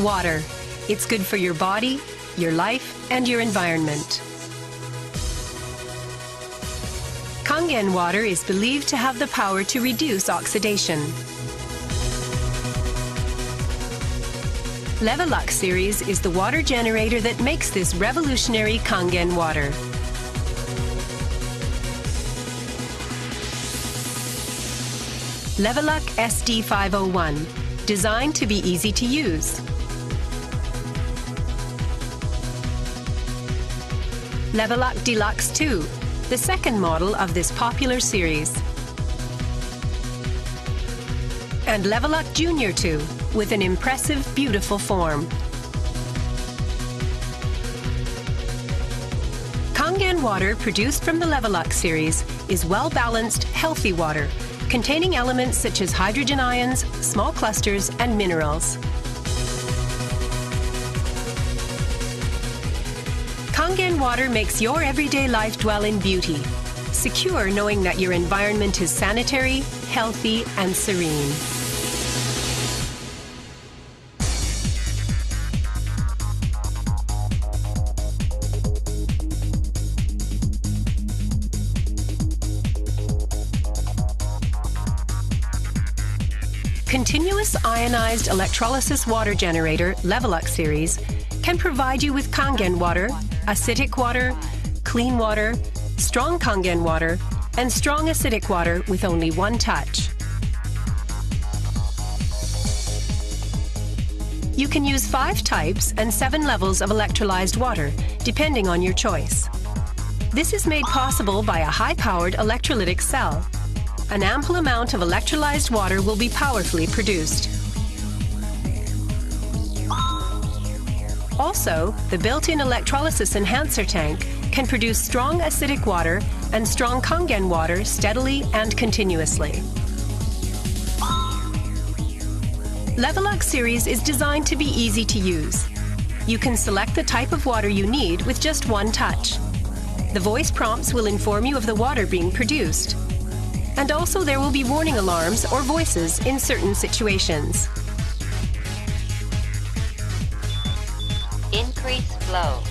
Water. It's good for your body, your life, and your environment. Kangen water is believed to have the power to reduce oxidation. Levelux series is the water generator that makes this revolutionary Kangen water. Levelux SD501, designed to be easy to use. Levelux Deluxe 2, the second model of this popular series. And Levelux Junior 2, with an impressive, beautiful form. Kangen water produced from the Levelux series is well-balanced, healthy water, containing elements such as hydrogen ions, small clusters, and minerals. Kangen water makes your everyday life dwell in beauty, secure knowing that your environment is sanitary, healthy, and serene. Continuous ionized electrolysis water generator Levelux series can provide you with Kangen water, acidic water, clean water, strong Kangen water, and strong acidic water with only one touch. You can use 5 types and 7 levels of electrolyzed water, depending on your choice. This is made possible by a high-powered electrolytic cell. An ample amount of electrolyzed water will be powerfully produced. Also, the built-in electrolysis enhancer tank can produce strong acidic water and strong Kangen water steadily and continuously. Levelux series is designed to be easy to use. You can select the type of water you need with just one touch. The voice prompts will inform you of the water being produced. And also there will be warning alarms or voices in certain situations. Increase flow.